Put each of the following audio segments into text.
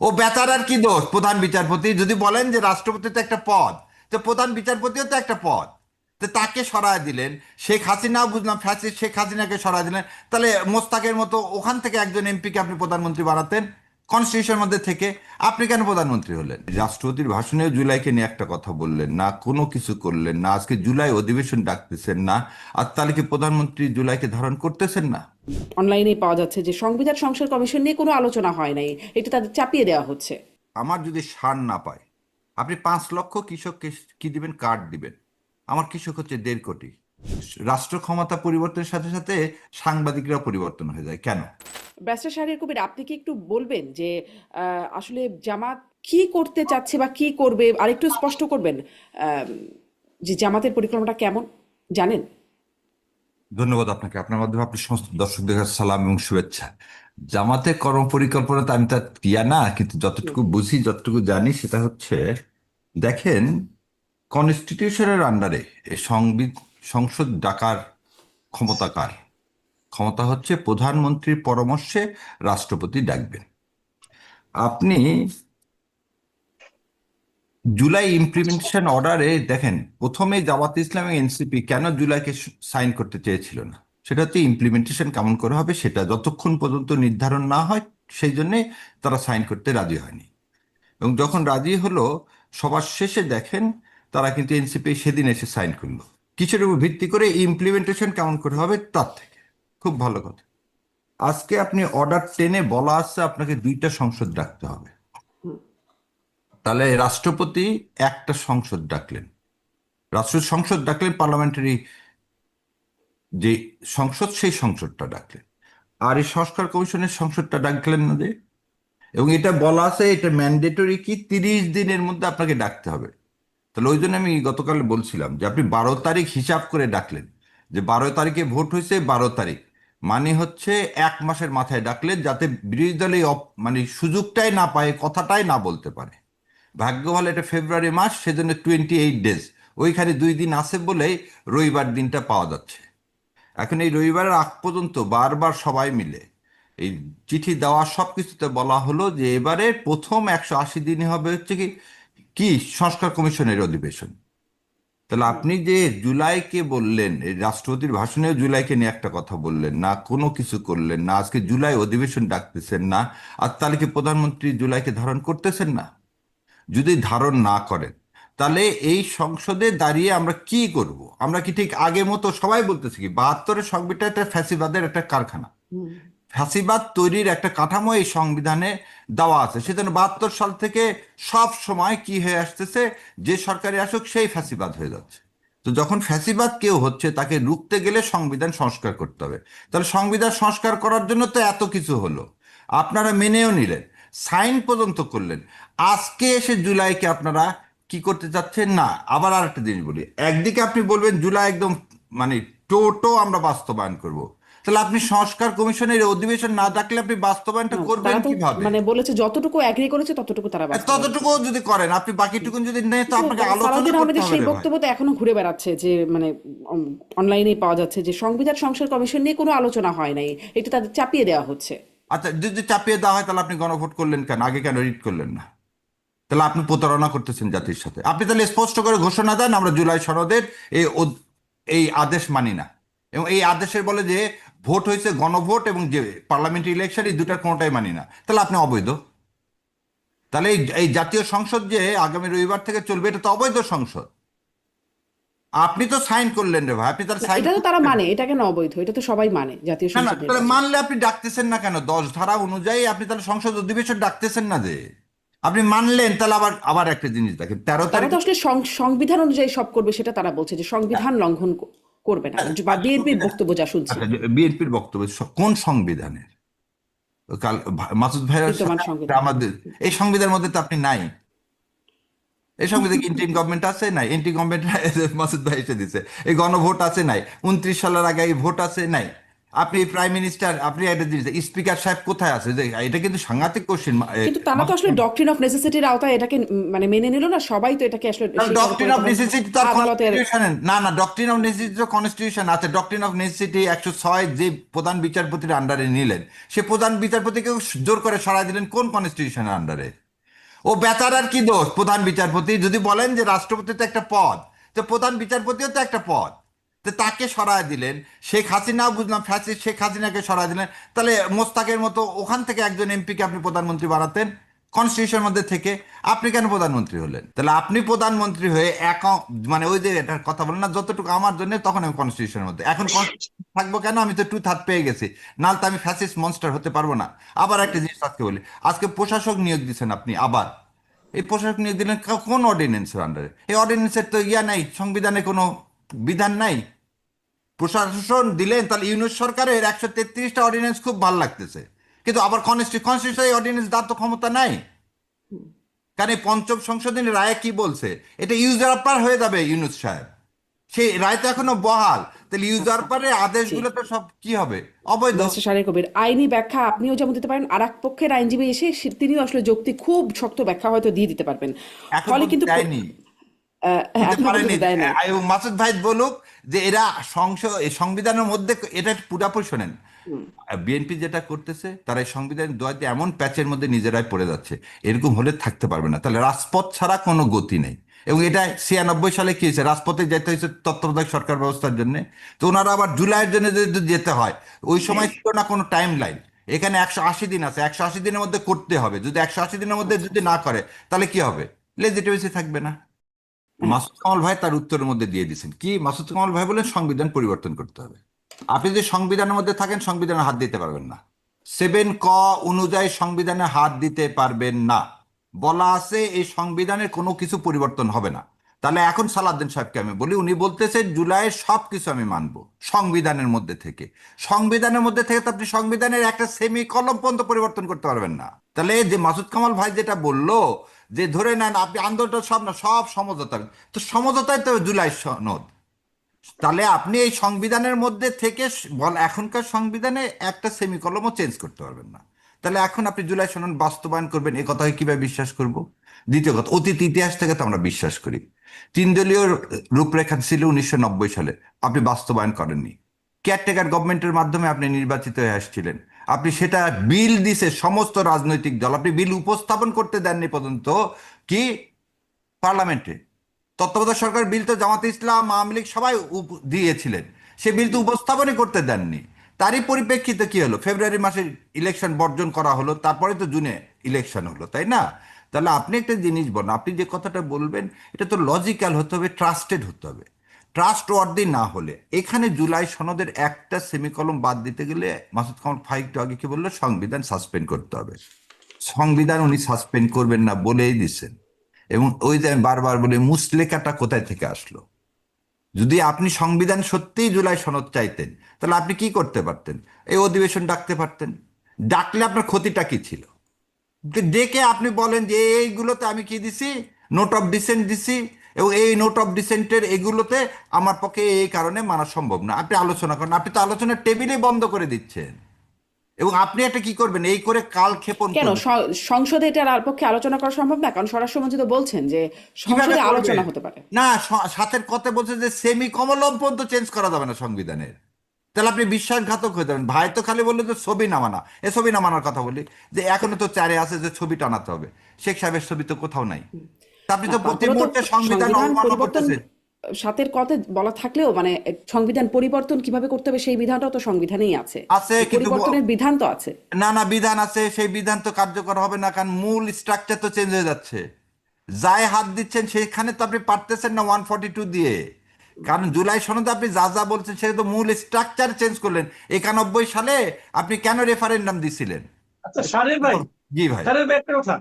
ও বেচারার কি দোষ? প্রধান বিচারপতি যদি বলেন যে রাষ্ট্রপতি তো একটা পদ, তো প্রধান বিচারপতিও তো একটা পদ, তো তাকে সরায় দিলেন। শেখ হাসিনা বুঝলাম ফ্যাসিস্ট, শেখ হাসিনাকে সরায় দিলেন, তাহলে মোস্তাকের মতো ওখান থেকে একজন এমপিকে আপনি প্রধানমন্ত্রী বানাতেন কনস্টিটিউশনের মধ্যে থেকে। আপনি কেন প্রধানমন্ত্রী হলেন? রাষ্ট্রপতির ভাষণেও জুলাইকে নিয়ে একটা কথা বললেন না, কোনো কিছু করলেন না, আজকে জুলাই অধিবেশন ডাকতেছেন না, আর তাহলে কি প্রধানমন্ত্রী জুলাইকে ধারণ করতেছেন না? অনলাইনে পাওয়া যাচ্ছে যে সংবিধান সংস্কার কমিশন নিয়ে কোনো আলোচনা হয় নাই, এটা তাদের চাপিয়ে দেওয়া হচ্ছে। আমার যদি সার না পায়, আপনি 5 লক্ষ কৃষককে কি দিবেন? কার্ড দিবেন। আমার কৃষক হচ্ছে 1.5 কোটি। রাষ্ট্র ক্ষমতা পরিবর্তনের সাথে সাথে সাংবাদিকরা পরিবর্তন হয়ে যায় কেন? ব্যারিস্টার শাহরিয়ার কবির, আপনি কি একটু বলবেন যে আসলে জামাত কি করতে চাচ্ছে বা কি করবে, আরেকটু স্পষ্ট করবেন? আহ, যে জামাতের পরিক্রমাটা কেমন জানেন? ধন্যবাদ আপনাকে। আপনার মাধ্যমে আপনি সমস্ত দর্শকদের কাছে সালাম এবং শুভেচ্ছা। জামাতের কর্মপরিকল্পনাতে আমি তার ক্রিয়া না, কিন্তু হুম। যতটুকু বুঝি যতটুকু জানি সেটা হচ্ছে, দেখেন, কনস্টিটিউশনের আন্ডারে সংসদ ডাকার ক্ষমতা কার? ক্ষমতা হচ্ছে প্রধানমন্ত্রীর পরামর্শে রাষ্ট্রপতি ডাকবেন। আপনি জুলাই ইমপ্লিমেন্টেশন অর্ডারে দেখেন, প্রথমে জামাত ইসলাম এবং এনসিপি কেন জুলাইকে সাইন করতে চেয়েছিল না, সেটা হচ্ছে ইমপ্লিমেন্টেশন কেমন করে হবে সেটা যতক্ষণ পর্যন্ত নির্ধারণ না হয়, সেই জন্যে তারা সাইন করতে রাজি হয়নি। এবং যখন রাজি হলো, সবার শেষে দেখেন তারা কিন্তু এনসিপি সেদিন এসে সাইন করলো। কিসের উপর ভিত্তি করে? ইমপ্লিমেন্টেশন কেমন করে হবে তার থেকে। খুব ভালো কথা। আজকে আপনি অর্ডার 10-এ বলা আছে আপনাকে 2টা সংসদ ডাকতে হবে। তাহলে রাষ্ট্রপতি একটা সংসদ ডাকলেন, সংসদ ডাকলেন, পার্লামেন্টারি যে সংসদ সেই সংসদটা ডাকলেন। আর এই সংস্কার কমিশনের সংসদটা ডাকলেন না যে। এবং এটা বলা আছে, এটা ম্যান্ডেটরি কি 30 দিনের মধ্যে আপনাকে ডাকতে হবে। তাহলে ওই জন্য আমি গতকাল বলছিলাম যে আপনি 12 তারিখ হিসাব করে ডাকলেন, যে 12 তারিখে ভোট হয়েছে, 12 তারিখ মানে হচ্ছে 1 মাসের মাথায় ডাকলেন, যাতে বিরোধী দল এই মানে সুযোগটাই না পায়, কথাটাই না বলতে পারে। ভাগ্য ভালো এটা ফেব্রুয়ারি মাস, সেজন্য 28 ডেজ, ওইখানে 2 দিন আছে বলেই রবিবার দিনটা পাওয়া যাচ্ছে। এখন এই রবিবারের আগ পর্যন্ত বারবার সবাই মিলে এই চিঠি দেওয়া সব কিছুতে বলা হলো যে এবারে প্রথম 180 দিনে হবে হচ্ছে কি কি সংস্কার কমিশনের অধিবেশন। তাহলে আপনি যে জুলাইকে বললেন, এই রাষ্ট্রপতির ভাষণেও জুলাইকে নিয়ে একটা কথা বললেন না, কোনো কিছু করলেন না, আজকে জুলাই অধিবেশন ডাকতেছেন না, আর তাহলে কি প্রধানমন্ত্রী জুলাইকে ধারণ করতেছেন না? যদি ধারণ না করেন, তাহলে এই সংসদে দাঁড়িয়ে আমরা কি করব? আমরা কি ঠিক আগের মতো সবাই বলতেছি কি 72-এর সংবিধান একটা ফ্যাসিবাদের একটা কারখানা, ফ্যাসিবাদ তৈরির একটা কাঠামো এই সংবিধানে দেওয়া আছে, সেজন্য 72 সাল থেকে সব সময় কি হয়ে আসতেছে, যে সরকারি আসুক সেই ফ্যাসিবাদ হয়ে যাচ্ছে। তো যখন ফ্যাসিবাদ কেউ হচ্ছে, তাকে রুখতে গেলে সংবিধান সংস্কার করতে হবে। তাহলে সংবিধান সংস্কার করার জন্য তো এত কিছু হলো, আপনারা মেনেও নিলেন, সাইন পর্যন্ত করলেন। আজকে এসে জুলাইকে আপনারা কি করতে চাচ্ছেন না? আবার আরেকটা জিনিস বলি, একদিকে আপনি বলবেন জুলাই একদম মানে টোটো আমরা বাস্তবায়ন করব, তাহলে আপনি সংস্কার কমিশনের অধিবেশন না ডাকলে আপনি বাস্তবায়নটা না, করবেন তারা তো কিভাবে? মানে বলেছে যতটুকু অ্যাগ্রি করেছে ততটুকু তারা বাস্তবায়ন ততটুকু করবে। যদি করেন, আপনি বাকিটুকুন যদি নেই, তো কিন্তু আপনাকে আলোচনা সালাউদ্দিন করতে আহমেদের হবে সেই রে ভাই। বক্তব্য তো এখনো ঘুরে বেড়াচ্ছে যে মানে অনলাইনে পাওয়া যাচ্ছে যে সংবিধান সংস্কার কমিশন নিয়ে কোনো আলোচনা হয় নাই, এটা তাদের চাপিয়ে দেওয়া হচ্ছে। আচ্ছা, যদি চাপিয়ে দেওয়া হয় তাহলে আপনি গণভোট করলেন কেন? আগে কেন রিট করলেন না? তাহলে আপনি প্রতারণা করতেছেন জাতির সাথে। আপনি তাহলে স্পষ্ট করে ঘোষণা দেন আমরা জুলাই সনদের এই এই আদেশ মানি না, এবং এই আদেশের বলে যে ভোট হয়েছে গণভোট এবং যে পার্লামেন্টারি ইলেকশন, এই দুটার কোনোটাই মানি না, তাহলে আপনি অবৈধ। তাহলে এই এই জাতীয় সংসদ যে আগামী রবিবার থেকে চলবে, এটা তো অবৈধ সংসদ। আপনি তো সাইন করলেন রে ভাই, আপনি তাহলে না, সাইন এটা তো তারা করলেন। মানে, এটা কেন অবৈধ? এটা তো সবাই মানে জাতীয় না না, সংসদ তাহলে নির্বাচন। মানলে আপনি ডাকতেছেন না কেন? 10 ধারা অনুযায়ী আপনি তাহলে সংসদ অধিবেশন ডাকতেছেন না যে। আপনি মানলেন, তাহলে আবার আবার একটা জিনিস দেখেন, তেরো তারা তো তারিখে আসলে সংবিধান অনুযায়ী সব করবে, সেটা তারা বলছে যে সংবিধান লঙ্ঘন করবে না, বা বিএনপির বক্তব্য যা শুনছি। আচ্ছা, বিএনপির বক্তব্য কোন সংবিধানের? কাল মাসুদ ভাইয়ের বিদ্যমান সাথে সংবিধান। আমাদের এই সংবিধানের মধ্যে তো আপনি নাই। এই সংবিধানে ইন্টারিম গভর্নমেন্ট আছে নাই? ইন্টারিম গভর্নমেন্ট মাসুদ ভাই এসে দিছে। এই গণভোট আছে নাই? 29 সালের আগে এই ভোট আছে নাই? আপনি প্রাইম মিনিস্টার, আপনি একটা জিনিস, স্পিকার সাহেব কোথায় আছে? যে এটা কিন্তু সাংঘাতিক কোশ্চেন। কিন্তু তারা তো আসলে ডক্ট্রিন অফ নেসেসিটির আওতায় এটাকে মানে মেনে নিল না, সবাই তো এটাকে আসলে সেইভাবে ডক্ট্রিন করে অফ তখন নেসেসিটি তো আর আদালতের। কনস্টিটিউশনে না, না, ডক্ট্রিন অফ নেসেসিটি তো কনস্টিটিউশন আছে। ডক্ট্রিন অফ নেসেসিটি 106 যে প্রধান বিচারপতির আন্ডারে নিলেন, সে প্রধান বিচারপতিকে জোর করে সরাই দিলেন কোন কনস্টিটিউশনের আন্ডারে? ও বেচারার কি দোষ? প্রধান বিচারপতি যদি বলেন যে রাষ্ট্রপতি তো একটা পদ, তো প্রধান বিচারপতিও তো একটা পদ, তো তাকে সরায় দিলেন। শেখ হাসিনাও বুঝলাম ফ্যাসিস্ট, শেখ হাসিনাকে সরায় দিলেন। তাহলে মোস্তাকের মতো ওখান থেকে একজন এমপিকে আপনি প্রধানমন্ত্রী বানাতেন কনস্টিটিউশনের মধ্যে থেকে, আপনি কেন প্রধানমন্ত্রী হলেন? তাহলে আপনি প্রধানমন্ত্রী হয়ে এক, মানে ওই যে এটার কথা বলেন না, যতটুকু আমার জন্য তখন আমি কনস্টিটিউশনের মধ্যে, এখন constitution থাকবো কেন? আমি তো টু থার্ড পেয়ে গেছি, নাহলে তো আমি ফ্যাসিস্ট মনস্টার হতে পারবো না। আবার একটা জিনিস আজকে বলি, আজকে প্রশাসক নিয়োগ দিচ্ছেন আপনি, আবার এই প্রশাসক নিয়োগ দিলেন কোন অর্ডিন্যান্সের আন্ডারে? এই অর্ডিন্যান্সের তো ইয়া নাই, সংবিধানে কোনো বিধান নাই। প্রশাসন দিলেন, তাহলে ইউনিট সরকারের 133টা অর্ডিন্যান্স খুব ভালো লাগতেছে, কিন্তু আবার কনস্টিটিউশন এই অর্ডিন্যান্স দেওয়ার তো ক্ষমতা নাই। কারণ এই পঞ্চম সংশোধনী রায়ে কি বলছে? এটা ইউজারপার হয়ে যাবে ইউনুস সাহেব, সেই রায় তো এখনো বহাল। তাহলে আচ্ছা, ইউজারপারের জি। আদেশগুলো তো সব কি হবে? অবৈধ। ব্যারিস্টার শাহরিয়ার কবির, আইনি ব্যাখ্যা আপনিও যেমন দিতে পারেন, আর এক পক্ষের আইনজীবী এসে তিনিও আসলে যৌক্তিক খুব শক্ত ব্যাখ্যা হয়তো দিয়ে দিতে পারবেন। এখন ফলে পর্যন্ত কিন্তু দেয়নি, হ্যাঁ, দিতে এখনো পারেনি। পর্যন্ত দেয় নাই। এবং মাসুদ ভাই বলুক যে এরা এই সংবিধানের মধ্যে, এটা পুরাপুরি শোনেন, বিএনপি যেটা করতেছে, তারা এই সংবিধান দোয়াতে এমন প্যাচের মধ্যে নিজেরাই পড়ে যাচ্ছে। এরকম হলে থাকতে পারবে না, তাহলে রাজপথ ছাড়া কোনো গতি নেই। এবং এটা 96 সালে কি হয়েছে, রাজপথে যেতে হয়েছে তত্ত্বাবধায়ক সরকার ব্যবস্থার জন্য। তো ওনারা আবার জুলাইয়ের জন্য যদি যেতে হয়, ওই সময় ছিল না কোনো টাইম লাইন। এখানে 180 দিন আছে, 180 দিনের মধ্যে করতে হবে। যদি 180 দিনের মধ্যে আচ্ছা, যদি আচ্ছা। না করে, তাহলে কি হবে? লেজিটিমেসি থাকবে না। হ্যাঁ। মাসুদ কামাল ভাই তার উত্তরের মধ্যে দিয়ে দিয়েছেন কি, মাসুদ কামাল ভাই বলেন সংবিধান পরিবর্তন করতে হবে। আপনি যদি সংবিধানের মধ্যে থাকেন, সংবিধানে হাত দিতে পারবেন না। 7 ক অনুযায়ী সংবিধানে হাত দিতে পারবেন না, বলা আছে এই সংবিধানের কোনো কিছু পরিবর্তন হবে না। তাহলে এখন সালাউদ্দিন সাহেবকে আমি বলি, উনি বলতেছে জুলাইয়ের সব কিছু আমি মানবো সংবিধানের মধ্যে থেকে। সংবিধানের মধ্যে থেকে তো আপনি সংবিধানের একটা সেমি কলম পর্যন্ত পরিবর্তন করতে পারবেন না। তাহলে যে মাসুদ কামাল ভাই যেটা বললো, যে ধরে নেন আপনি আন্দোলনটা সব না, সব সমঝোতা, তো সমঝোতাই তো জুলাই সনদ। তাহলে আপনি এই সংবিধানের মধ্যে থেকে এখনকার সংবিধানে একটা সেমিকলমও চেঞ্জ করতে পারবেন না। তাহলে এখন আপনি জুলাই সনদ বাস্তবায়ন করবেন, এ কথা কিভাবে বিশ্বাস করব? দ্বিতীয় কথা, অতীত ইতিহাস থেকে তো আমরা বিশ্বাস করি। 3 দলীয় রূপরেখা ছিল 1990 সালে, আপনি বাস্তবায়ন করেননি। কেয়ারটেকার গভর্নমেন্টের মাধ্যমে আপনি নির্বাচিত হয়ে আসছিলেন, আপনি সেটা বিল দিছে সমস্ত রাজনৈতিক দল, আপনি বিল উপস্থাপন করতে দেননি পর্যন্ত কি পার্লামেন্টে। তত্ত্বাবধায়ক সরকার বিল তো জামাতে ইসলাম, আওয়ামী লীগ সবাই দিয়েছিলেন, সে বিল তো উপস্থাপনই করতে দেননি। তারই পরিপ্রেক্ষিতে কি হলো, ফেব্রুয়ারি মাসে ইলেকশন বর্জন করা হলো, তারপরে তো জুনে ইলেকশন হলো, তাই না? তাহলে আপনি একটা জিনিস বলেন, আপনি যে কথাটা বলবেন এটা তো লজিক্যাল হতে হবে, ট্রাস্টেড হতে হবে। ট্রাস্ট ওয়ার্দি না হলে, এখানে জুলাই সনদের একটা সেমিকলম বাদ দিতে গেলে, মাসুদ কামাল ভাই একটু আগে কি বললো, সংবিধান সাসপেন্ড করতে হবে। সংবিধান উনি সাসপেন্ড করবেন না বলেই দিচ্ছেন। এবং ওই যে আমি বারবার বলি, মুসলেকাটা কোথায় থেকে আসলো? যদি আপনি সংবিধান সত্যিই জুলাই সনদ চাইতেন, তাহলে আপনি কি করতে পারতেন? এই অধিবেশন ডাকতে পারতেন। ডাকলে আপনার ক্ষতিটা কি ছিল? ডেকে আপনি বলেন যে এইগুলোতে আমি কি দিছি, নোট অফ ডিসেন্ট দিছি, এবং এই নোট অফ ডিসেন্টের এগুলোতে আমার পক্ষে এই কারণে মানা সম্ভব না। আপনি আলোচনা করেন, আপনি তো আলোচনার টেবিলে বন্ধ করে দিচ্ছেন। এবং আপনি একটা কি করবেন, এই করে কাল ক্ষেপণ কেন করবেন। সংসদে এটার আর পক্ষে আলোচনা করা সম্ভব না? কারণ স্বরাষ্ট্রমন্ত্রী তো বলছেন যে কিভাবে সংসদে করবে? আলোচনা হতে পারে। না, সাথের কথা বলছে যে সেমি কমলম পর্যন্ত চেঞ্জ করা যাবে না সংবিধানের। তাহলে আপনি বিশ্বাসঘাতক হয়ে যাবেন। ভাই তো খালি বললো যে ছবি নামানা, এ ছবি নামানোর কথা বলি, যে এখনো তো চারে আছে যে ছবি টানাতে হবে, শেখ সাহেবের ছবি তো কোথাও নাই। তা আপনি না, তো প্রতি তারপরে তো মুহূর্তে সংবিধান সংবিধান অবমাননা পরিবর্তন করতেছেন। সাথের কথা বলা থাকলেও মানে সংবিধান পরিবর্তন কিভাবে করতে হবে সেই বিধানটাও তো সংবিধানেই আছে। আছে এই কিন্তু পরিবর্তনের বিধান তো আছে। না, না, বিধান আছে, সেই বিধান তো কার্যকর হবে না, কারণ মূল স্ট্রাকচার তো চেঞ্জ হয়ে যাচ্ছে। যাই হাত দিচ্ছেন সেখানে তো আপনি পারতেছেন না 142 দিয়ে। কারণ জুলাই সনদে আপনি যা যা বলছেন সেটা তো মূল স্ট্রাকচার চেঞ্জ করলেন। 91 সালে আপনি কেন রেফারেন্ডাম দিছিলেন? আচ্ছা শারীর ভাই, জি ভাই। শারীর ভাই একটা কথা,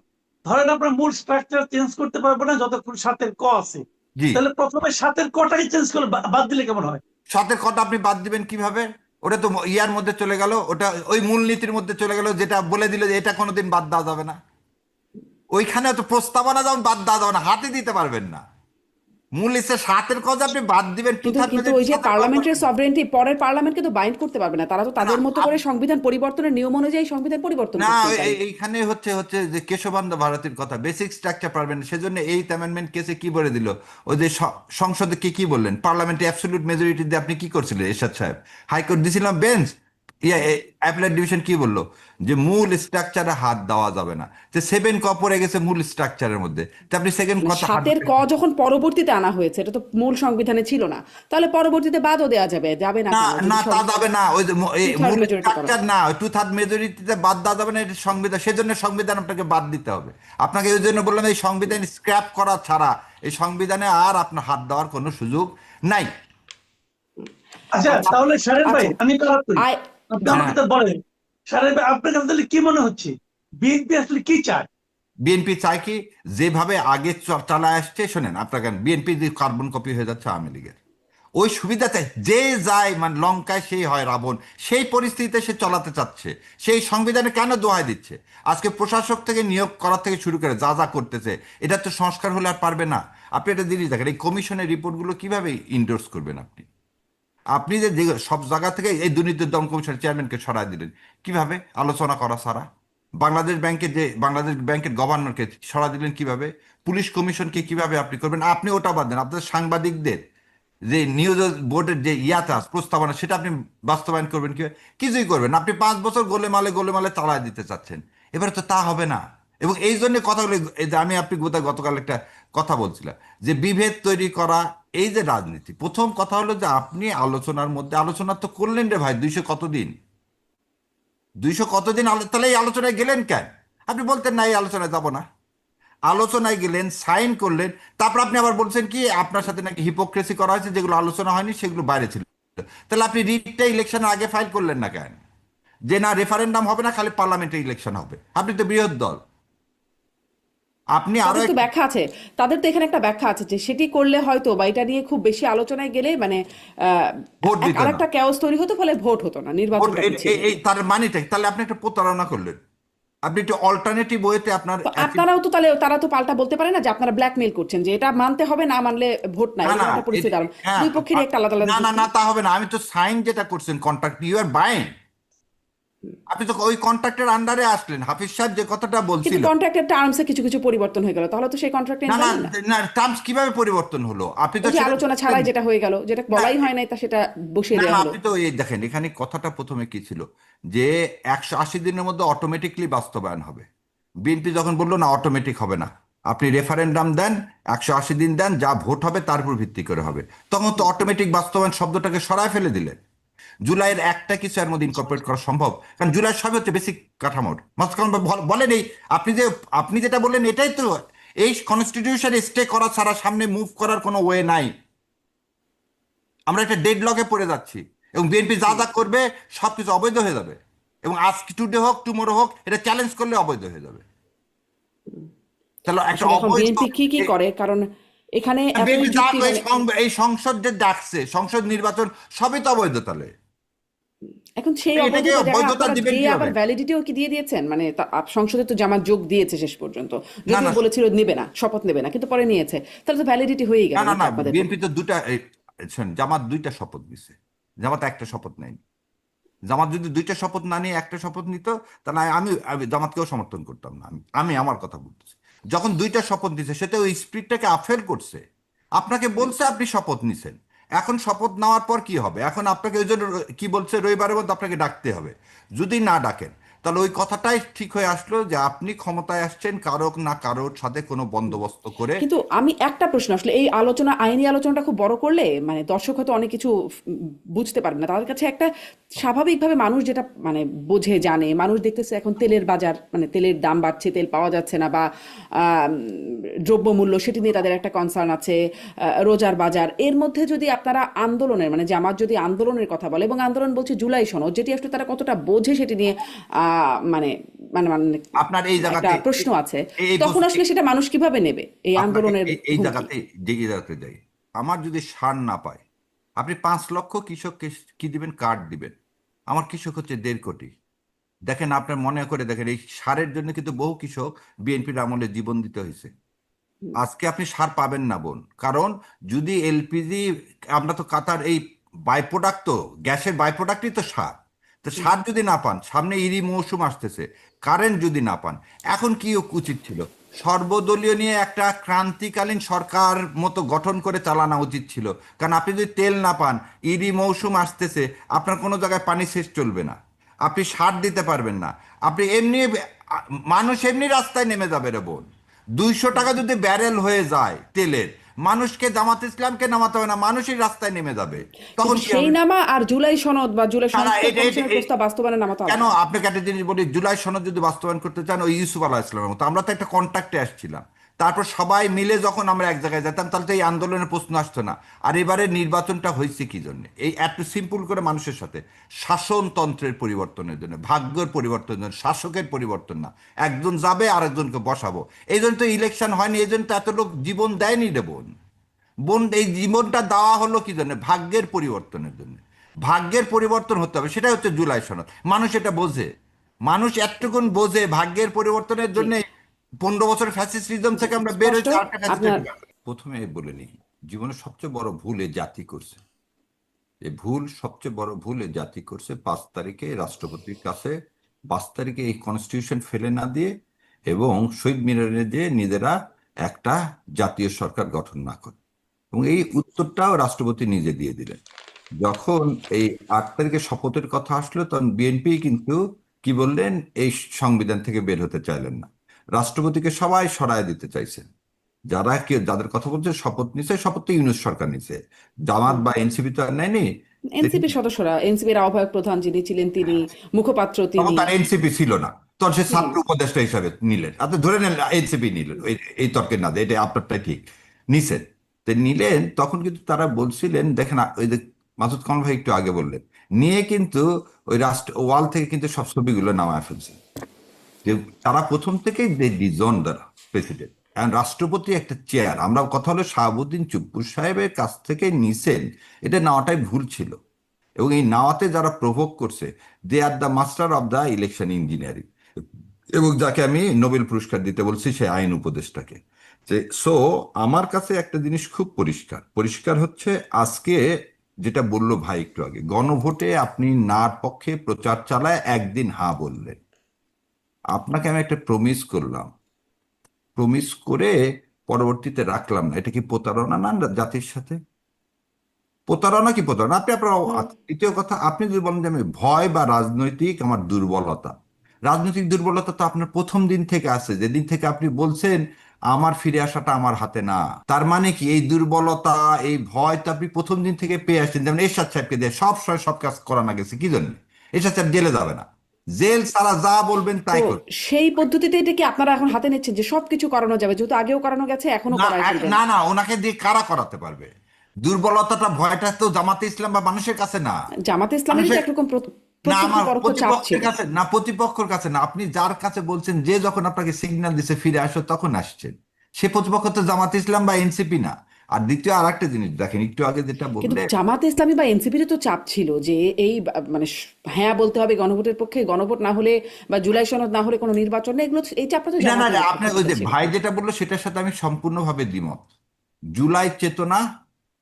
ধরেন আমরা মূল স্ট্রাকচার চেঞ্জ করতে পারবো না যতক্ষণ সাতের ক আছে, জি। তাহলে প্রথমে সাতের কটাই চেঞ্জ করে বাদ দিলে কেমন হয়? সাথের কথা আপনি বাদ দিবেন কিভাবে? ওটা তো ইয়ার মধ্যে চলে গেল, ওটা ওই মূলনীতির মধ্যে চলে গেল, যেটা বলে দিল যে এটা কোনোদিন বাদ দেওয়া যাবে না। ওইখানে তো প্রস্তাবনা যেমন বাদ দেওয়া যাবে না, হাতে দিতে পারবেন না। মূল লিস্টে 7-এর কথা আপনি বাদ দিবেন, টু কিন্তু থার্ড কিন্তু ওই যে পার্লামেন্টের সভরেন্টি পরের পার্লামেন্টকে তো বাইন্ড করতে পারবে না, তারা তো তাদের মতো করে সংবিধান পরিবর্তনের নিয়ম অনুযায়ী সংবিধান পরিবর্তন না। করতেই পারে। এইখানে হচ্ছে যে কেশবানন্দ ভারতীর কথা, বেসিক স্ট্রাকচার পারবেন, সেজন্য এইট অ্যামেন্ডমেন্ট কেসে কি বলে দিল, ওই যে সংসদে কি বললেন, পার্লামেন্টে অ্যাবসলিউট মেজরিটি দিয়ে আপনি কি করছিলেন এরশাদ সাহেব, হাইকোর্ট দিছিলাম বেঞ্চ, অ্যাপেলেট ডিভিশন কি বললো, যে মূল স্ট্রাকচারে হাত দেওয়া যাবে না, যে 7 ক পড়ে গেছে মূল স্ট্রাকচারের মধ্যে, তো আপনি সেকেন্ড মানে কথা হাত 7-এর ক যখন পরবর্তীতে আনা হয়েছে, এটা তো মূল সংবিধানে ছিল না, তাহলে পরবর্তীতে বাদও দেওয়া যাবে না না কেন, না, যদি তা যাবে না, ওই যে টু থার্ড মূল মেজরিটি করা স্ট্রাকচার হয়। না, টু থার্ড মেজরিটিতে বাদ দেওয়া যাবে না, এটা সংবিধান, সেজন্য সংবিধান আপনাকে বাদ দিতে হবে। আপনাকে ওই জন্য বললাম, এই সংবিধান স্ক্র্যাপ করা ছাড়া এই সংবিধানে আর আপনার হাত দেওয়ার কোনো সুযোগ নাই। আচ্ছা, আচ্ছা তাহলে শাহের ভাই আচ্ছা আমি কালার করি, আই আপনি জি আমাকে তো বলেন, শাহের ভাই আপনার কাছে তাহলে কি মনে হচ্ছে বিএনপি আসলে কি চায়? বিএনপি চায় কি, যেভাবে আগে চালায় আসছে, শোনেন আপনাকে, বিএনপি যে কার্বন কপি হয়ে যাচ্ছে আওয়ামী লীগের, ওই সুবিধাতে যে যায়, মানে লঙ্কায় সেই হয় রাবণ, সেই পরিস্থিতিতে সে চালাতে চাচ্ছে, সেই সংবিধানে কেন দোহাই দিচ্ছে? আজকে প্রশাসক থেকে নিয়োগ করা থেকে শুরু করে যা যা করতেছে, এটা তো সংস্কার হলে আর পারবে না। আপনি একটা জিনিস দেখেন, এই কমিশনের রিপোর্টগুলো কিভাবে ইন্ডোর্স করবেন আপনি? আপনি যে সব জায়গা থেকে এই দুর্নীতি দমন কমিশনের চেয়ারম্যানকে সরাই দিলেন কিভাবে? আলোচনা করা ছাড়া। বাংলাদেশ ব্যাংকের গভর্নরকে সরা দিলেন কিভাবে? পুলিশ কমিশনকে কিভাবে আপনি করবেন? আপনি ওটা বাদ দেন, আপনাদের সাংবাদিকদের যে নিউজ বোর্ডের যে ইয়াটা প্রস্তাবনা, সেটা আপনি বাস্তবায়ন করবেন কি? কিছুই করবেন না। আপনি 5 বছর গোলেমালে চালায় দিতে চাচ্ছেন, এবারে তো তা হবে না। এবং এই জন্য কথাগুলো, এই যে আমি আপনি গতকাল একটা কথা বলছিলাম, যে বিভেদ তৈরি করা, এই যে রাজনীতি, প্রথম কথা হলো যে আপনি আলোচনার মধ্যে, আলোচনা তো করলেন রে ভাই, 200 কতদিন তাহলে এই আলোচনায় গেলেন কেন? আপনি বলতেন না এই আলোচনায় যাব না, আলোচনায় গেলেন, সাইন করলেন, তারপর আপনি আবার বলছেন কি আপনার সাথে নাকি হিপোক্রেসি করা হয়েছে, যেগুলো আলোচনা হয়নি সেগুলো বাইরে ছিল। তাহলে আপনি রিটটা ইলেকশনের আগে ফাইল করলেন না কেন? যে না, রেফারেন্ডাম হবে না, খালি পার্লামেন্টে ইলেকশন হবে। আপনি তো বৃহৎ দল, আপনি আরো তাদের তো ব্যাখ্যা আছে, তাদের তো এখানে একটা ব্যাখ্যা আছে যে সেটি করলে হয়তো বা এটা নিয়ে খুব বেশি আলোচনায় গেলে মানে ভোট দিত না। আরেকটা ক্যাওস তৈরি হতো, ফলে ভোট হতো না, ভোট নির্বাচনটা পিছিয়ে যেত। এই তার মানেটা কি? তাহলে আপনি একটা প্রতারণা করলেন, আপনি একটু অল্টারনেটিভ ওয়েতে আপনার তো আপনারাও তো তাহলে, তারা তো পাল্টা বলতে পারে না যে আপনারা ব্ল্যাকমেল করছেন, যে এটা মানতে হবে, না মানলে ভোট নাই, না না, এরকম একটা পরিস্থিতি দাঁড়ান। হ্যাঁ, দুই পক্ষেরই একটা আলাদা আলাদা না না যুক্তি। না, তা হবে না। আমি তো সাইন যেটা করছেন কন্ট্রাক্ট, ইউ আর বাইং, আপনি তো ওই কন্ট্রাক্টের আন্ডারে আসলেন। হাফিজ সাহেব যে কথাটা কিন্তু বলছিল, কন্ট্রাক্টের টার্মসে কিছু কিছু পরিবর্তন হয়ে গেল, তাহলে তো সেই কন্ট্রাক্টে না না ইনভ্যালিড না। না, টার্মস কিভাবে পরিবর্তন হলো? আপনি তো ওই যে সেটা আলোচনা বলছেন ছাড়াই যেটা হয়ে গেল, যেটা না। বলাই হয় নাই, তা সেটা বসিয়ে না না, দেওয়া হলো। আপনি তো এই দেখেন, এখানে কথাটা প্রথমে কি ছিল, যে 180 দিনের মধ্যে অটোমেটিকলি বাস্তবায়ন হবে। বিএনপি যখন বললো না, অটোমেটিক হবে না, আপনি রেফারেন্ডাম দেন, 180 দিন দেন, যা ভোট হবে তার উপর ভিত্তি করে হবে, তখন তো অটোমেটিক বাস্তবায়ন শব্দটাকে সরায় ফেলে দিলেন। জুলাইয়ের একটা কিছু এর মধ্যে ইনকর্পোরেট করা সম্ভব, কারণ জুলাই সবই হচ্ছে বেসিক কাঠামোর মাঝখান বলেন। এই আপনি যেটা বললেন, এটাই তো, এই কনস্টিটিউশন স্টে করা ছাড়া সামনে মুভ করার কোনো ওয়ে নাই। আমরা একটা ডেড লকে পড়ে যাচ্ছি, এবং বিএনপি যা যা করবে সবকিছু অবৈধ হয়ে যাবে, এবং আজ টুডে হোক টুমোরো হোক, এটা চ্যালেঞ্জ করলে অবৈধ হয়ে যাবে। তাহলে একটা আসলে এখন অবৈধ, বিএনপি কি কি করে, কারণ এখানে এতই বিএনপি যা যুক্তি মানে এই সংসদ যে ডাকছে, সংসদ নির্বাচন, সবই তো অবৈধ। তাহলে এখন সেই আপনি এটাকে অবৈধতা জায়গায় বৈধতা আপনারা দিবেন দিয়ে কিভাবে? আবার ভ্যালিডিটিও কি দিয়ে দিয়েছেন, মানে সংসদে তো জামাত যোগ দিয়েছে শেষ পর্যন্ত, না যদিও না বলেছিল নেবে না, শপথ নেবে না, কিন্তু পরে নিয়েছে, তাহলে তো ভ্যালিডিটি হয়েই না গেল না নাকি না, আপনাদের বিএনপি পক্ষে? তো দুটা শোন, জামাত 2টা শপথ নিছে, জামাত একটা শপথ নেয়নি। জামাত যদি 2টা শপথ না নিয়ে একটা শপথ নিত, তাহলে আমি জামাতকেও সমর্থন করতাম না। আমি আমার কথা বলতেছি, যখন 2টা শপথ নিছে, সেটা ওই স্পিরিটটাকে আফেল করছে। আপনাকে বলছে আপনি শপথ নিছেন, এখন শপথ নেওয়ার পর কি হবে? এখন আপনাকে ওই জন্য কি বলছে, রবিবারের মধ্যে আপনাকে ডাকতে হবে। যদি না ডাকেন, তাহলে ওই কথাটাই ঠিক হয়ে আসলো, যে আপনি ক্ষমতায় আসছেন কারোর না কারোর সাথে কোনো বন্দোবস্ত করে। কিন্তু আমি একটা প্রশ্ন, আসলে এই আলোচনা, আইনি আলোচনাটা খুব বড় করলে মানে দর্শক হয়তো অনেক কিছু বুঝতে পারবে না, তাদের কাছে একটা স্বাভাবিকভাবে মানুষ যেটা মানে বোঝে জানে, মানুষ দেখতেছে এখন তেলের বাজার, মানে তেলের দাম বাড়ছে, তেল পাওয়া যাচ্ছে না, বা দ্রব্যমূল্য, সেটি নিয়ে তাদের একটা কনসার্ন আছে, রোজার বাজার, এর মধ্যে যদি আপনারা আন্দোলনের, মানে জামাত যদি আন্দোলনের কথা বলে, এবং আন্দোলন বলছে জুলাই সনদ, যেটি আসলে তারা কতটা বোঝে সেটি নিয়ে মানে মানে মানে আপনার এই একটা জায়গাতে প্রশ্ন আছে, এই তখন আসলে সেটা মানুষ কিভাবে নেবে এই আপনাকে আন্দোলনের এই হুমকি? জায়গাতে জেগে যেতে যাই, আমার যদি সার না পায়, আপনি 5 লক্ষ কৃষককে কি দিবেন? কার্ড দিবেন। আমার কৃষক হচ্ছে 1.5 কোটি। দেখেন, আপনার মনে করে দেখেন, এই সারের জন্য কিন্তু বহু কৃষক বিএনপির আমলে জীবন দিতে হয়েছে। আজকে আপনি সার পাবেন না বোন, কারণ যদি এলপিজি, আমরা তো কাতার এই বাই প্রোডাক্ট, তো গ্যাসের বাই প্রোডাক্টই তো সার। তো হুম। সার যদি না পান, সামনে ইরি মৌসুম আসতেছে, কারেন্ট যদি না পান, এখন কি উচিত ছিল? সর্বদলীয় নিয়ে একটা ক্রান্তিকালীন সরকার মতো গঠন করে চালানো উচিত ছিল। কারণ আপনি যদি তেল না পান, ইরি মৌসুম আসতেছে, আপনার কোনো জায়গায় পানি শেষ চলবে না, আপনি সার দিতে পারবেন না, আপনি এমনি মানুষ এমনি রাস্তায় নেমে যাবে রে বোন। 200 টাকা যদি ব্যারেল হয়ে যায় তেলের, মানুষকে, জামাত ইসলামকে নামাতে হবে না, মানুষই রাস্তায় নেমে যাবে। তখন কিন্তু কি সেই হবে? নামা আর জুলাই সনদ বা জুলাই তারা সংস্কার এটা এটা কমিশনের প্রস্তাব বাস্তবায়নে নামাতে হবে কেন? না। আপনাকে একটা জিনিস বলি, জুলাই সনদ যদি বাস্তবায়ন করতে চান, ওই ইউসুফ আলাহ ইসলামের মতো আমরা তো একটা কন্ট্রাক্টে আসছিলাম, তারপর সবাই মিলে যখন আমরা এক জায়গায় যেতাম, তাহলে তো এই আন্দোলনের প্রশ্ন আসতো না। আর এবারে নির্বাচনটা হয়েছে কি জন্য? এই এত সিম্পল করে মানুষের সাথে, শাসনতন্ত্রের পরিবর্তনের জন্য, ভাগ্যের পরিবর্তনের জন্য, শাসকের পরিবর্তন না। একজন যাবে আর একজনকে বসাবো, এই জন্য তো ইলেকশন হয়নি, এই জন্য তো এত লোক জীবন দেয়নি রে বোন। বোন, এই জীবনটা দেওয়া হলো কি জন্য? ভাগ্যের পরিবর্তনের জন্য। ভাগ্যের পরিবর্তন হতে হবে, সেটাই হচ্ছে জুলাই সনদ। মানুষ এটা বোঝে, মানুষ একটুকুন বোঝে ভাগ্যের পরিবর্তনের জি। জন্য। 15 বছর ফ্যাসিস্টিজম জি, থেকে আমরা বের স্পষ্ট। হয়েছি, আরেকটা আপনার ফ্যাসিস্ট। প্রথমে বলে নিই, জীবনের সবচেয়ে বড় ভুল এ জাতি করছে। এই ভুল, সবচেয়ে বড় ভুল এ জাতি করছে 5 তারিখে রাষ্ট্রপতির কাছে, 5 তারিখে এই কনস্টিটিউশন ফেলে না দিয়ে এবং শহীদ মিনারে দিয়ে নিজেরা একটা জাতীয় সরকার গঠন না করে। এবং এই উত্তরটাও রাষ্ট্রপতি নিজে দিয়ে দিলেন। যখন এই 8 তারিখে শপথের কথা আসলো, তখন বিএনপি কিন্তু কি বললেন? এই সংবিধান থেকে বের হতে চাইলেন না, রাষ্ট্রপতিকে সবাই সরায় দিতে চাইছেন। যারা যাদের কথা বলছে শপথ নিছে, শপথ তো ইউনূস সরকার নিছে, জামাত বা এনসিপি তো আর নেয়নি। এনসিপির সদস্যরা, এনসিপির আহ্বায়ক প্রধান যিনি ছিলেন তিনি, মুখপাত্র তখন তিনি। তার এনসিপি ছিল না, তখন সে হুম। ছাত্র উপদেষ্টা হিসাবে নিলেন। আপনি ধরে নেন এনসিপি নিলেন, এই তর্কের না, এটা আপনারটাই ঠিক, নিছেন। তো নিলেন, তখন কিন্তু তারা বলছিলেন, দেখেন ওই যে মাসুদ কামাল ভাই একটু আগে বললেন, নিয়ে কিন্তু ওই রাষ্ট্র ওয়াল থেকে কিন্তু সব ছবিগুলো নামায় ফেলছে। যে তারা প্রথম থেকেই দে ডিজন দ্য প্রেসিডেন্ট, কারণ রাষ্ট্রপতি একটা চেয়ার, আমরা কথা হলো শাহাবুদ্দিন চুপ্পু সাহেবের কাছ থেকে নিছেন, এটা নেওয়াটাই ভুল ছিল। এবং এই নাওয়াতে যারা প্রভোগ করছে, they are the master of the election engineering, এবং যাকে আমি নোবেল পুরস্কার দিতে বলছি, সে আইন উপদেষ্টাকে। যে সো আমার কাছে একটা জিনিস খুব পরিষ্কার পরিষ্কার হচ্ছে, আজকে যেটা বললো ভাই একটু আগে, গণভোটে আপনি নার পক্ষে প্রচার চালায় একদিন হা বললেন, আপনাকে আমি একটা প্রমিস করলাম, প্রমিস করে পরবর্তীতে রাখলাম না, এটা কি প্রতারণা না জাতির সাথে? প্রতারণা কি প্রতারণা? আপনি আপনার হুম। দ্বিতীয় কথা, আপনি যদি বলেন যে আমি ভয় বা রাজনৈতিক আমার দুর্বলতা, রাজনৈতিক দুর্বলতা তো আপনার প্রথম দিন থেকে আছে, যেদিন থেকে আপনি বলছেন আমার ফিরে আসাটা আমার হাতে না। তার মানে কি এই দুর্বলতা, এই ভয় তো আপনি প্রথম দিন থেকে পেয়ে আসছেন। যেমন এরশাদ সাহেবকে দিয়ে সব সময় সব কাজ করানো গেছে, কি জন্য? এরশাদ সাহেব জেলে যাবে না, জেল সারা যা বলবেন তো তাই করবে। সেই পদ্ধতিতে এটা কি আপনারা এখন হাতে নিচ্ছেন যে সবকিছু করানো যাবে, যেহেতু আগেও করানো গেছে এখনো না করায় ফেলবেন? না না, ওনাকে দিয়ে কারা করাতে পারবে? দুর্বলতাটা, ভয়টা তো জামাতে ইসলাম বা মানুষের কাছে না। জামাতে ইসলামেরই তো মানুষের, একরকম না প্রত্যক্ষ আমার পরোক্ষ চাপ প্রতিপক্ষের ছিল। কাছে না, প্রতিপক্ষের কাছে না, আপনি যার কাছে বলছেন, যে যখন আপনাকে সিগন্যাল দিছে ফিরে আসো, তখন আসছেন। সে প্রতিপক্ষ তো জামাতে ইসলাম বা এনসিপি না। আর দ্বিতীয় আর একটা জিনিস দেখেন, একটু আগে যেটা কিন্তু বললে, জামাতে ইসলামী বা এনসিপির তো চাপ ছিল যে এই মানে হ্যাঁ বলতে হবে গণভোটের পক্ষে, গণভোট না হলে বা জুলাই সনদ না হলে কোনো নির্বাচন নেই, এগুলো এই চাপটা তো না না জামাতের না, আপনার পক্ষ ওই থেকে যে ছিল। ভাই যেটা বললো সেটার সাথে আমি সম্পূর্ণভাবে দ্বিমত। জুলাই চেতনা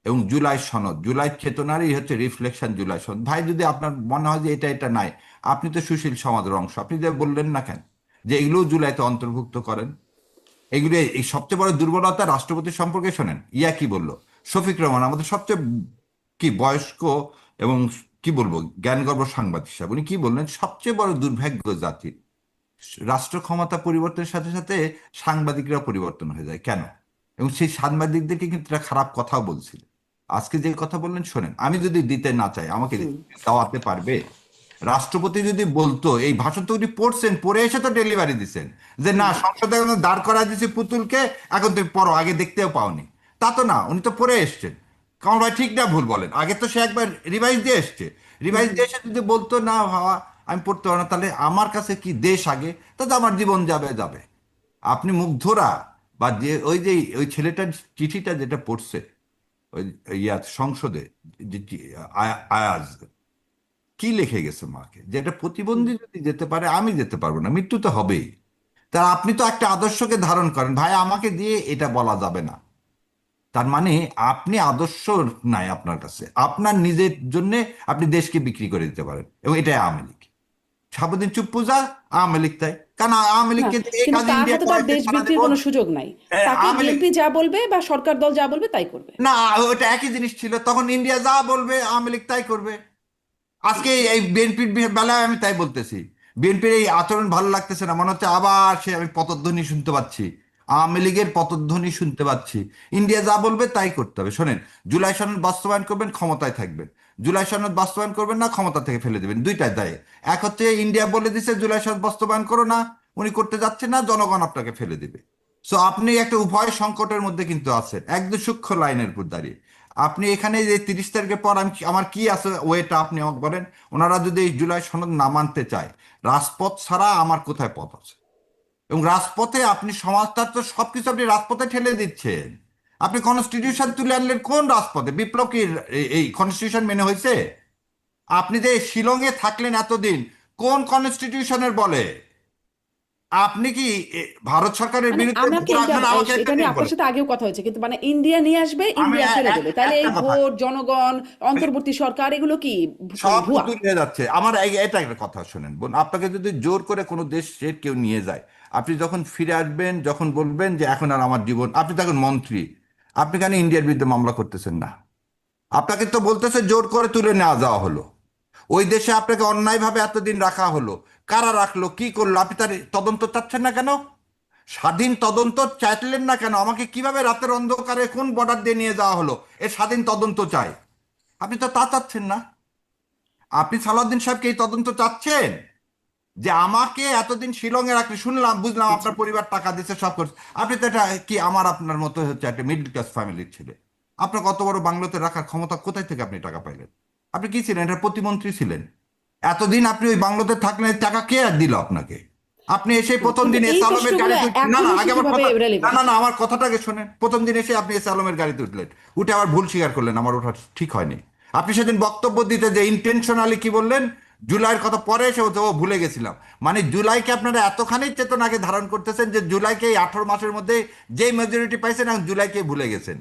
এবং জুলাই সনদ, জুলাই চেতনারই হচ্ছে রিফ্লেকশন জুলাই সনদ। ভাই যদি আপনার মনে হয় যে এটা এটা নাই, আপনি তো সুশীল সমাজের অংশ, আপনি যে বললেন না কেন যে এগুলো জুলাইতে অন্তর্ভুক্ত করেন? এগুলো এই সবচেয়ে বড় দুর্বলতা রাষ্ট্রপতির সম্পর্কে শোনেন, ইয়া কি বললো, শফিক রহমান আমাদের সবচেয়ে কি বয়স্ক এবং কি বলবো জ্ঞানগর্ভ সাংবাদিক সাহেব, উনি কি বললেন, সবচেয়ে বড় দুর্ভাগ্য জাতির, রাষ্ট্র ক্ষমতা পরিবর্তনের সাথে সাথে সাংবাদিকরা পরিবর্তন হয়ে যায় কেন? এবং সেই সাংবাদিকদেরকে কিন্তু একটা খারাপ কথাও বলছিল। আজকে যে কথা বললেন শোনেন, আমি যদি দিতে না চাই, আমাকে হুম। দেওয়াতে পারবে? রাষ্ট্রপতি যদি বলতো, এই ভাষণ তো উনি পড়ছেন, পড়ে এসে তো ডেলিভারি দিচ্ছেন, যে না হুম। সংসদে এখন দাঁড় করা দিয়েছে পুতুলকে, এখন তুমি পড়ো, আগে দেখতেও পাওনি। তা তো না, উনি তো পড়ে এসছেন। কারণ ভাই ঠিক না ভুল বলেন, আগে তো সে একবার রিভাইজ দিয়ে এসছে, হুম। রিভাইজ হুম। দিয়ে এসে যদি বলতো না ভাবা আমি পড়তে পারবো না, তাহলে আমার কাছে কি দেশ আগে, তাতে আমার জীবন যাবে যাবে। আপনি মুগ্ধরা, বা যে ওই যে ওই ছেলেটার চিঠিটা যেটা পড়ছে ওই ইয়া সংসদে, যে আয়াজ কি লিখে গেছে মাকে, যে এটা হুম। প্রতিবন্ধী যদি যেতে পারে, আমি যেতে পারবো না, মৃত্যু তো হবেই। তা আপনি তো একটা আদর্শকে ধারণ করেন, ভাই আমাকে দিয়ে এটা বলা যাবে না। তার মানে আপনি আদর্শ নাই আপনার কাছে, আপনার নিজের জন্য আপনি দেশকে বিক্রি করে দিতে পারেন, এবং এটাই আওয়ামী লীগ। সারাদিন চুপ পূজা, আওয়ামী লীগ তাই, কারণ আওয়ামী না, লীগকে এই কিন্তু কাজ তার ইন্ডিয়া হাতে তো আর করাইতে দেশ সারা বিক্রির জীবন। কোনো সুযোগ নাই। তাকে আওয়ামী লীগ বিএনপি যা বলবে বা সরকার দল যা বলবে তাই করবে। না, ওটা একই জিনিস ছিল, তখন ইন্ডিয়া যা বলবে আওয়ামী লীগ তাই করবে। আজকে এই বিএনপির বেলায় আমি তাই বলতেছি, বিএনপির এই আচরণ ভালো লাগতেছে না, মনে হচ্ছে আবার সে আমি পতধ্বনি শুনতে পাচ্ছি, আওয়ামী লীগের পতধ্বনি শুনতে পাচ্ছি। ইন্ডিয়া যা বলবে তাই করতে হবে। শোনেন, জুলাই সনদ বাস্তবায়ন করবেন, ক্ষমতায় থাকবেন। জুলাই সনদ বাস্তবায়ন করবেন না, ক্ষমতা থেকে ফেলে দেবেন, দুইটাই দায়। এক হচ্ছে ইন্ডিয়া বলে দিছে জুলাই সনদ বাস্তবায়ন করো না, উনি করতে যাচ্ছে না, জনগণ আপনাকে ফেলে দিবে। সো আপনি একটা উভয় সংকটের মধ্যে কিন্তু আছেন, একদম সূক্ষ্ম লাইনের উপর দাঁড়িয়ে। আপনি এখানে যে 30 তারিখের পর আমি আমার কি আছে ওয়েটা আপনি আমাকে বলেন। ওনারা যদি এই জুলাই সনদ না মানতে চায়, রাজপথ ছাড়া আমার কোথায় পথ আছে? এবং রাজপথে আপনি সমাজটার তো সবকিছু আপনি রাজপথে ঠেলে দিচ্ছেন। আপনি কনস্টিটিউশন তুলে আনলেন কোন রাজপথে? বিপ্লব কি এই কনস্টিটিউশন মেনে হয়েছে? আপনি যে শিলংয়ে থাকলেন এতদিন, কোন কনস্টিটিউশনের বলে? আপনি কি ভারত সরকারের মানে বিরুদ্ধে আমাকে ভোট এটা রাখবেন? আমাকে একটা এটা নিয়ে জিনিস আপনার বলেন। সাথে আগেও কথা হয়েছে, কিন্তু মানে ইন্ডিয়া নিয়ে আসবে, আমি ইন্ডিয়া ফেলে দেবে, তাহলে এই একটা কথা, ভোট, জনগণ, অন্তর্বর্তী সরকার এগুলো কি মানে সব ভুয়া? উতুল হয়ে যাচ্ছে। আমার এটা একটা কথা শোনেন বোন, আপনাকে যদি জোর করে কোনো দেশে কেউ নিয়ে যায়, আপনি যখন ফিরে আসবেন, যখন বলবেন যে এখন আর আমার জীবন, আপনি তখন মন্ত্রী, আপনি কেন ইন্ডিয়ার বিরুদ্ধে মামলা করতেছেন না? আপনাকে তো বলতেছে জোর করে তুলে নেওয়া যাওয়া হলো, ওই দেশে আপনাকে অন্যায়ভাবে এতদিন রাখা হলো, কারা রাখলো, কি করলো, আপনি তার তদন্ত চাচ্ছেন না কেন? স্বাধীন তদন্ত চাইলেন না কেন? আমাকে কিভাবে রাতের অন্ধকারে কোন বর্ডার দিয়ে নিয়ে যাওয়া হলো, এর স্বাধীন তদন্ত চাই। আপনি তো তা চাচ্ছেন না। আপনি সালাউদ্দিন সাহেবকে এই তদন্ত চাচ্ছেন, যে আমাকে এতদিন শিলংয়ে রাখলে, শুনলাম বুঝলাম জি। আপনার পরিবার টাকা দিচ্ছে সব করছে, আপনি তো এটা কি আমার আপনার মতো হচ্ছে একটা মিডল ক্লাস ফ্যামিলির ছেলে, আপনার কত বড় বাংলোতে রাখার ক্ষমতা কোথায় থেকে আপনি টাকা পাইলেন? আপনি কি ছিলেন? এটা প্রতিমন্ত্রী ছিলেন। এতদিন আপনি ওই বাংলোতে থাকলেন, এই টাকা কে আর দিল আপনাকে? আপনি এসে না, প্রথম কিন্তু দিন এস এই আলমের প্রশ্নগুলো গাড়িতে না এখন না, এসে আগে আমার কিভাবে কথা, না রেলেভেন্ট? না না, আমার কথাটাকে শোনেন। প্রথম দিন এসে আপনি এস আলমের গাড়িতে উঠলেন, উঠে আবার ভুল স্বীকার করলেন আমার ওঠা ঠিক হয়নি। আপনি সেদিন বক্তব্য দিতে যে ইন্টেনশনালি কি বললেন, জুলাইয়ের কথা পরে এসে বলতে ও ভুলে গেছিলাম। মানে জুলাইকে আপনারা এতখানি চেতনাকে ধারণ করতেছেন যে জুলাইকে এই 18 মাসের মধ্যে যেই মেজরিটি পাইছেন, এখন জুলাইকে ভুলে গেছেন,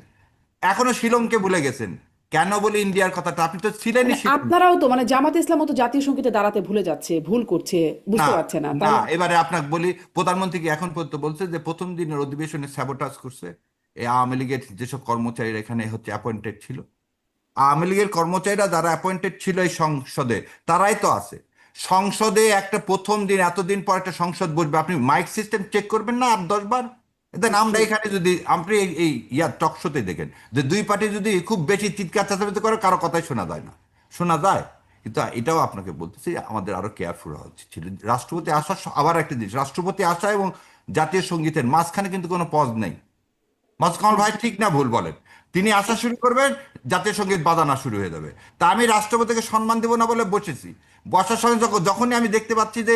এখনো শিলংকে ভুলে গেছেন। কেন বলি ইন্ডিয়ার কথাটা? আপনি তো ছিলেনই মানে শিলং। আপনারাও তো মানে জামাত ইসলামও তো জাতীয় সঙ্গীতে দাঁড়াতে ভুলে যাচ্ছে, ভুল করছে, না বুঝতে পারছে না, না, তাহলে এবারে আপনাকে বলি, প্রধানমন্ত্রী কি এখন পর্যন্ত বলছে যে প্রথম দিনের অধিবেশনে স্যাবোটাজ করছে? এই আওয়ামী লীগের যেসব কর্মচারীরা এখানে হচ্ছে অ্যাপয়েন্টেড ছিল, আওয়ামী লীগের কর্মচারীরা যারা অ্যাপয়েন্টেড ছিল এই সংসদে, তারাই তো আছে সংসদে। একটা প্রথম দিন, এতদিন পর একটা সংসদ বসবে, আপনি মাইক সিস্টেম চেক করবেন না আর 10 বার? দেন আমরা অবশ্যই। এখানে যদি আপনি এই ইয়া টক শোতে দেখেন যে দুই পার্টি যদি খুব বেশি চিৎকার চেঁচামেচি করে, কারো কথাই শোনা যায় না, শোনা যায়। কিন্তু এটাও আপনাকে বলতেছি, আমাদের আরো কেয়ারফুল হওয়া উচিত ছিল। রাষ্ট্রপতি আসা আবার একটা জিনিস, রাষ্ট্রপতি আসা এবং জাতীয় সঙ্গীতের মাঝখানে কিন্তু কোনো পজ নেই। মাঝখান ভাই ঠিক না ভুল বলেন? তিনি আসা শুরু করবেন, জাতীয় সঙ্গীত বাজানো শুরু হয়ে যাবে। তা আমি রাষ্ট্রপতিকে সম্মান দেবো না বলে বসেছি, বসার সঙ্গে যখনই আমি দেখতে পাচ্ছি যে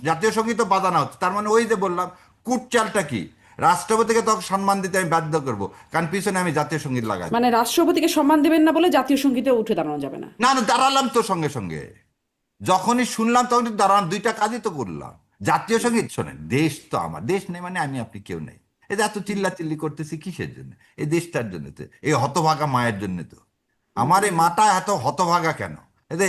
জাতীয় সঙ্গীত বাজানো হচ্ছে, তার মানে ওই যে বললাম কুটচালটা কি, রাষ্ট্রপতিকে তখন সম্মান দিতে আমি বাধ্য করবো, কারণ পিছনে আমি জাতীয় সঙ্গীত লাগাই মানে দেবো। রাষ্ট্রপতিকে সম্মান দেবেন না বলে জাতীয় সঙ্গীতে উঠে দাঁড়ানো যাবে না? না না, দাঁড়ালাম তো সঙ্গে সঙ্গে, যখনই শুনলাম তখন দাঁড়ালাম, দুইটা কাজই তো করলাম। জাতীয় সঙ্গীত শোনেন, দেশ তো আমার, দেশ নেই মানে আমি আপনি কেউ নেই। এই যে এত চিল্লা চিল্লি করতেছি কিসের জন্য? এই দেশটার জন্য তো, এই হতভাগা মায়ের জন্য তো। আমার এই মাটা এত হতভাগা কেন? এই যে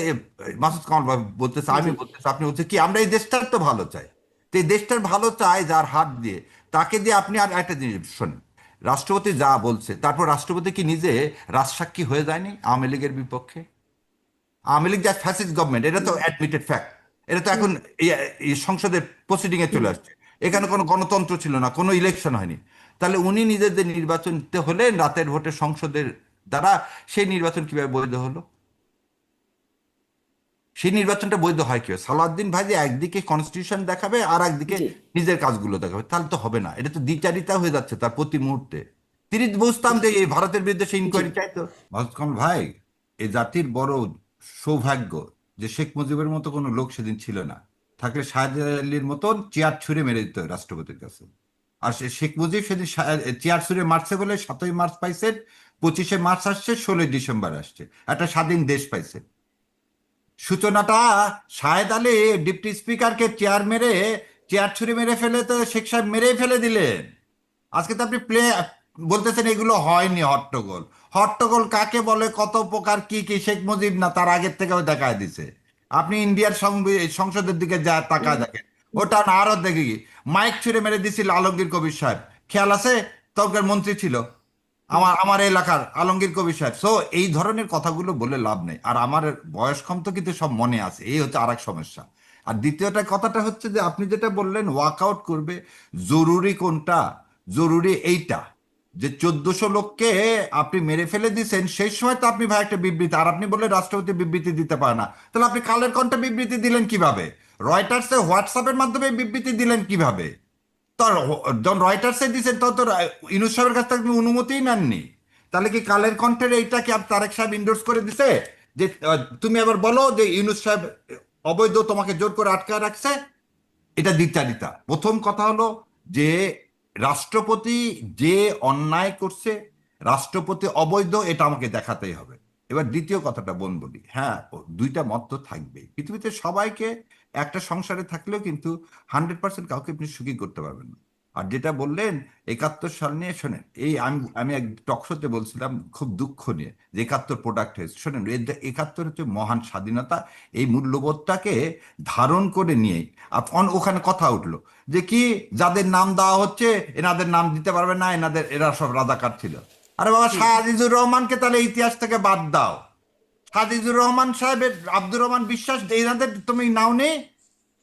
মাসুদ কামাল ভাই বলতেছে, আমি জি। বলতেছি, আপনি বলছে কি আমরা এই দেশটার তো ভালো চাই। তো এই দেশটার ভালো চাই যার হাত দিয়ে, তাকে দিয়ে আপনি আর একটা জিনিস শোনেন, রাষ্ট্রপতি যা বলছে, তারপর রাষ্ট্রপতি কি নিজে রাজসাক্ষী হয়ে যায়নি আওয়ামী লীগের বিপক্ষে? আওয়ামী লীগ যা ফ্যাসিস্ট গভর্নমেন্ট, এটা তো অ্যাডমিটেড ফ্যাক্ট। এটা তো এখন এই সংসদের প্রসিডিং এ চলে আসছে। এখানে কোনো গণতন্ত্র ছিল না, কোনো ইলেকশন হয়নি। তাহলে উনি নিজেদের নির্বাচন দিতে হলেন রাতের ভোটে সংসদের দ্বারা, সেই নির্বাচন কিভাবে বৈধ হলো? সেই নির্বাচনটা বৈধ হয় কি? সালাউদ্দিন ভাই যে একদিকে কনস্টিটিউশন দেখাবে আর একদিকে জি। নিজের কাজগুলো দেখাবে, তাহলে তো হবে না। এটা তো দ্বিচারিতা হয়ে যাচ্ছে তার প্রতি মুহূর্তে। তিনি বুঝতাম যে এই ভারতের বিরুদ্ধে সে জি। ইনকোয়ারি চাইতো। মহাজকম ভাই, এই জাতির বড় সৌভাগ্য যে শেখ মুজিবের মতো কোনো লোক সেদিন ছিল না। থাকলে শাহজালাল আলীর মতন চেয়ার ছুঁড়ে মেরে দিত রাষ্ট্রপতির কাছে। আর শেখ মুজিব সেদিন চেয়ার ছুঁড়ে মারছে বলে 7ই মার্চ পাইছে, 25শে মার্চ আসছে, 16ই ডিসেম্বর আসছে, একটা স্বাধীন দেশ পাইছে। সূচনাটা শাহেদ আলী ডিপটি স্পিকারকে চেয়ার মেরে চেয়ার ছুঁড়ে মেরে ফেলে তো শেখ সাহেব মেরেই ফেলে দিলেন। আজকে তো আপনি বলতেছেন এগুলো হয়নি হট্টগোল। হট্টগোল কাকে বলে, কত প্রকার, কি কি, শেখ মুজিব না তার আগের থেকেও দেখায় দিছে। আপনি ইন্ডিয়ার সংসদের দিকে যা তাকায় দেখেন, ওটা না আরো দেখি মাইক ছুঁড়ে মেরে দিছিল আলমগীর কবির সাহেব, খেয়াল আছে? তখনকার মন্ত্রী ছিল আমার আমার এলাকার আলমগীর কবির সাহেব। সো এই ধরনের কথাগুলো বলে লাভ নেই। আর আমার বয়স কম তো, কিন্তু সব মনে আছে, এই হচ্ছে আরেক সমস্যা। আর দ্বিতীয়টা কথাটা হচ্ছে যে আপনি যেটা বললেন ওয়াকআউট করবে, জরুরি কোনটা? জরুরি এইটা যে 1400 লোককে আপনি মেরে ফেলে দিয়েছেন, সেই সময় তো আপনি ভাই একটা বিবৃতি, আর আপনি বললেন রাষ্ট্রপতি বিবৃতি দিতে পারে না, তাহলে আপনি কালের কণ্ঠে বিবৃতি দিলেন কিভাবে? রয়টার্সে হোয়াটসঅ্যাপের মাধ্যমে বিবৃতি দিলেন কিভাবে? তো যখন রয়টার্সে দিয়েছেন তখন তো ইউনূস সাহেবের কাছ থেকে আপনি অনুমতিই নেননি। তাহলে কি কালের কণ্ঠের এইটা কি তারেক সাহেব ইন্ডোর্স করে দিছে যে তুমি আবার বলো যে ইউনূস সাহেব অবৈধ, তোমাকে জোর করে আটকায় রাখছে? এটা দ্বিচারিতা। প্রথম কথা হলো যে রাষ্ট্রপতি যে অন্যায় করছে, রাষ্ট্রপতি অবৈধ, এটা আমাকে দেখাতেই হবে। এবার দ্বিতীয় কথাটা বলি, হ্যাঁ দুইটা মত তো থাকবেই পৃথিবীতে, সবাইকে একটা সংসারে থাকলেও কিন্তু 100% কাউকে আপনি সুখী করতে পারবেন না। আর যেটা বললেন 71 সাল নিয়ে, শোনেন, এই আমি আমি এক টকশোতে বলছিলাম খুব দুঃখ নিয়ে যে 71 প্রোডাক্ট হয়েছে। শোনেন, 71 হচ্ছে মহান স্বাধীনতা, এই মূল্যবোধটাকে ধারণ করে নিয়ে ওখানে কথা উঠলো যে কি যাদের নাম দেওয়া হচ্ছে এনাদের নাম দিতে পারবে না, এরা সব রাজাকার ছিল। আরে বাবা, শাহ আজিজুর রহমানকে তাহলে ইতিহাস থেকে বাদ দাও। আজিজুর রহমান সাহেবের, আব্দুর রহমান বিশ্বাস, এনাদের তুমি নাও নেই,